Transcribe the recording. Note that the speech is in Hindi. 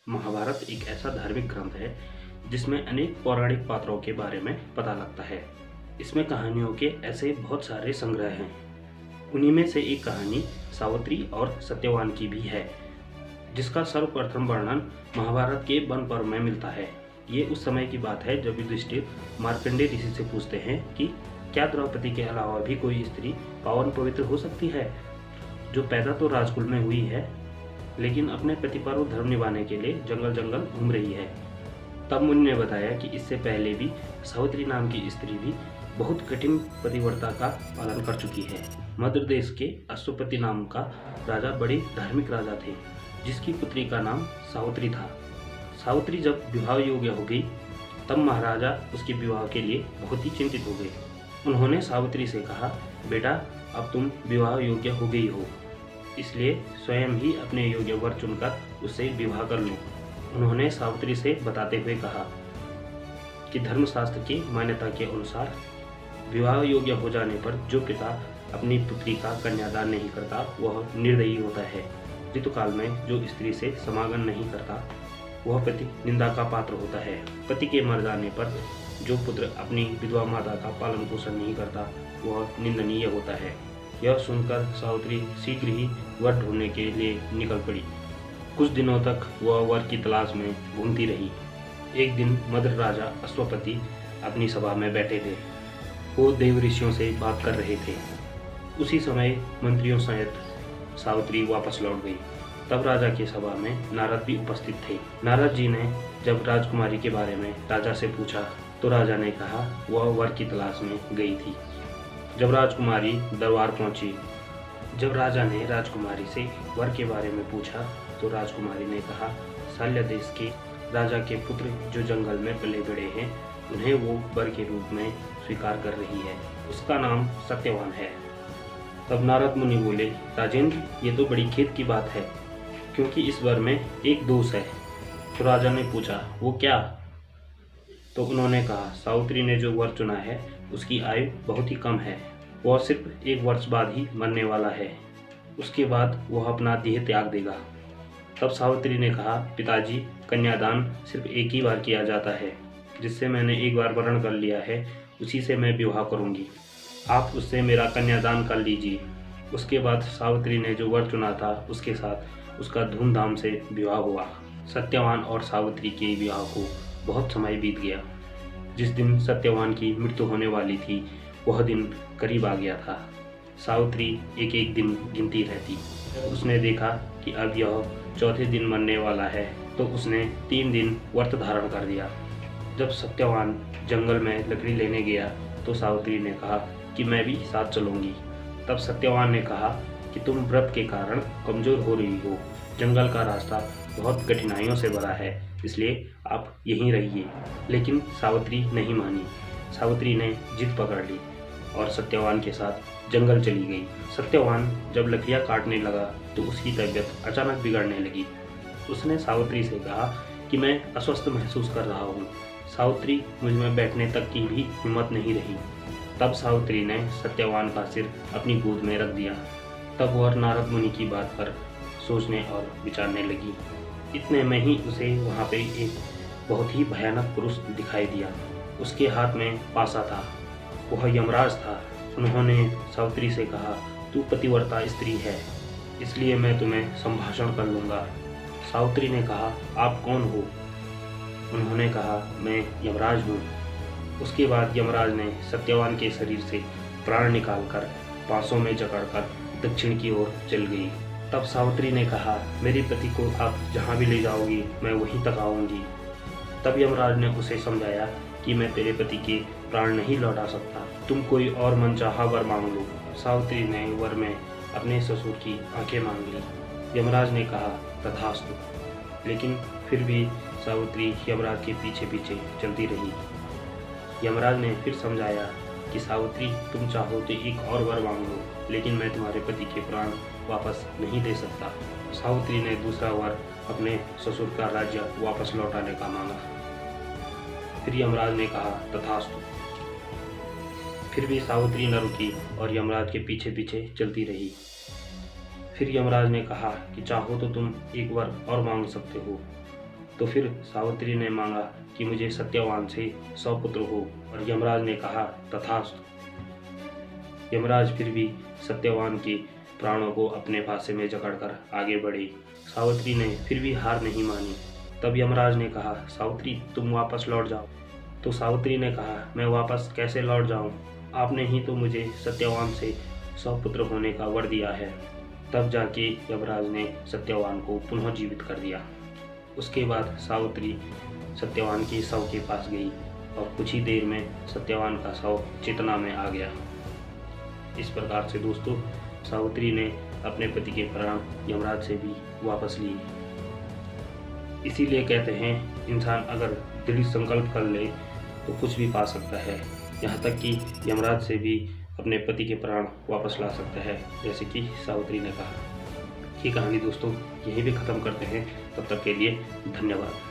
महाभारत एक ऐसा धार्मिक ग्रंथ है जिसमें अनेक पौराणिक पात्रों के बारे में पता लगता है। इसमें कहानियों के ऐसे बहुत सारे संग्रह हैं। उन्हीं में से एक कहानी सावित्री और सत्यवान की भी है, जिसका सर्वप्रथम वर्णन महाभारत के वन पर्व में मिलता है। ये उस समय की बात है जब युधिष्ठिर मार्कंडेय ऋषि से पूछते हैं कि क्या द्रौपदी के अलावा भी कोई स्त्री पावन पवित्र हो सकती है, जो पैदा तो राजकुल में हुई है लेकिन अपने पति पर धर्म निभाने के लिए जंगल जंगल घूम रही है। तब मुनि ने बताया कि इससे पहले भी सावित्री नाम की स्त्री भी बहुत कठिन पतिव्रता का पालन कर चुकी है। मध्य देश के अश्वपति नाम का राजा बड़े धार्मिक राजा थे, जिसकी पुत्री का नाम सावित्री था। सावित्री जब विवाह योग्य हो गई तब महाराजा उसके विवाह के लिए बहुत ही चिंतित हो गए। उन्होंने सावित्री से कहा, बेटा अब तुम विवाह योग्य हो गई हो, इसलिए स्वयं ही अपने योग्य वर चुनकर उससे विवाह कर लो। उन्होंने सावित्री से बताते हुए कहा कि धर्मशास्त्र की मान्यता के अनुसार विवाह योग्य हो जाने पर जो पिता अपनी पुत्री का कन्यादान नहीं करता वह निर्दयी होता है। ऋतुकाल में जो स्त्री से समागम नहीं करता वह पति निंदा का पात्र होता है। पति के मर जाने पर जो पुत्र अपनी विधवा माता का पालन पोषण नहीं करता वह निंदनीय होता है। यह सुनकर सावित्री शीघ्र ही वर ढूंढने के लिए निकल पड़ी। कुछ दिनों तक वह वर की तलाश में घूमती रही। एक दिन मद्र राजा अश्वपति अपनी सभा में बैठे थे। वो देव ऋषियों से बात कर रहे थे। उसी समय मंत्रियों सहित सावित्री वापस लौट गई। तब राजा की सभा में नारद भी उपस्थित थे। नारद जी ने जब राजकुमारी के बारे में राजा से पूछा तो राजा ने कहा वह वर की तलाश में गई थी। जब राजकुमारी दरबार पहुंची, जब राजा ने राजकुमारी से वर के बारे में पूछा तो राजकुमारी ने कहा, शल्य देश के राजा के पुत्र जो जंगल में पले बड़े हैं उन्हें वो वर के रूप में स्वीकार कर रही है। उसका नाम सत्यवान है। तब नारद मुनि बोले, राजेंद्र ये तो बड़ी खेद की बात है, क्योंकि इस वर में एक दोष है। तो राजा ने पूछा, वो क्या? तो उन्होंने कहा, सावित्री ने जो वर चुना है उसकी आयु बहुत ही कम है। वह सिर्फ 1 वर्ष बाद ही मरने वाला है। उसके बाद वह अपना देह त्याग देगा। तब सावित्री ने कहा, पिताजी कन्यादान सिर्फ एक ही बार किया जाता है। जिससे मैंने एक बार वर्ण कर लिया है उसी से मैं विवाह करूंगी। आप उससे मेरा कन्यादान कर लीजिए। उसके बाद सावित्री ने जो वर चुना था उसके साथ उसका धूमधाम से विवाह हुआ। सत्यवान और सावित्री के विवाह को बहुत समय बीत गया। जिस दिन सत्यवान की मृत्यु होने वाली थी वह दिन करीब आ गया था। सावित्री एक एक दिन गिनती रहती। उसने देखा कि अब यह चौथे दिन मरने वाला है तो उसने 3 दिन व्रत धारण कर दिया। जब सत्यवान जंगल में लकड़ी लेने गया तो सावित्री ने कहा कि मैं भी साथ चलूंगी। तब सत्यवान ने कहा कि तुम व्रत के कारण कमजोर हो रही हो, जंगल का रास्ता बहुत कठिनाइयों से भरा है, इसलिए आप यहीं रहिए। लेकिन सावित्री नहीं मानी। सावित्री ने जिद पकड़ ली और सत्यवान के साथ जंगल चली गई। सत्यवान जब लकड़ियां काटने लगा तो उसकी तबीयत अचानक बिगड़ने लगी। उसने सावित्री से कहा कि मैं अस्वस्थ महसूस कर रहा हूँ। सावित्री मुझ में बैठने तक की भी हिम्मत नहीं रही। तब सावित्री ने सत्यवान का सिर अपनी गोद में रख दिया। तब वह नारद मुनि की बात पर सोचने और विचारने लगी। इतने में ही उसे वहाँ पे एक बहुत ही भयानक पुरुष दिखाई दिया। उसके हाथ में पासा था। वह यमराज था। उन्होंने सावित्री से कहा, तू पतिव्रता स्त्री है, इसलिए मैं तुम्हें संभाषण कर लूँगा। सावित्री ने कहा, आप कौन हो? उन्होंने कहा, मैं यमराज हूँ। उसके बाद यमराज ने सत्यवान के शरीर से प्राण निकालकर पासों में जकड़कर दक्षिण की ओर चल गई। तब सावित्री ने कहा, मेरे पति को आप जहाँ भी ले जाओगी मैं वहीं तक आऊँगी। तब यमराज ने उसे समझाया कि मैं तेरे पति के प्राण नहीं लौटा सकता, तुम कोई और मनचाहा वर मांग लो। सावित्री ने वर में अपने ससुर की आंखें मांग ली। यमराज ने कहा, तथास्तु। लेकिन फिर भी सावित्री यमराज के पीछे पीछे चलती रही। यमराज ने फिर समझाया कि सावित्री तुम चाहो तो एक और वर मांग लो, लेकिन मैं तुम्हारे पति के प्राण वापस नहीं दे सकता। सावित्री ने दूसरा वर अपने ससुर का राज्य वापस लौटाने का मांगा। फिर यमराज ने कहा, तथास्तु। फिर भी सावित्री न रुकी और यमराज के पीछे पीछे चलती रही। फिर यमराज ने कहा कि चाहो तो तुम एक वर और मांग सकते हो। तो फिर सावित्री ने मांगा कि मुझे सत्यवान से 100 पुत्र हो, और यमराज ने कहा तथास्तु। यमराज फिर भी सत्यवान के प्राणों को अपने फांसे में जकड़कर आगे बढ़े। सावित्री ने फिर भी हार नहीं मानी। तब यमराज ने कहा, सावित्री तुम वापस लौट जाओ। तो सावित्री ने कहा, मैं वापस कैसे लौट जाऊं? आपने ही तो मुझे सत्यवान से 100 पुत्र होने का वर दिया है। तब जाके यमराज ने सत्यवान को पुनः जीवित कर दिया। उसके बाद सावित्री सत्यवान के शव के पास गई और कुछ ही देर में सत्यवान का शव चेतना में आ गया। इस प्रकार से दोस्तों सावित्री ने अपने पति के प्राण यमराज से भी वापस लिए। इसीलिए कहते हैं इंसान अगर दृढ़ संकल्प कर ले तो कुछ भी पा सकता है, यहाँ तक कि यमराज से भी अपने पति के प्राण वापस ला सकता है, जैसे कि सावित्री ने कहा। ये कहानी दोस्तों यहीं भी ख़त्म करते हैं। तब तक के लिए धन्यवाद।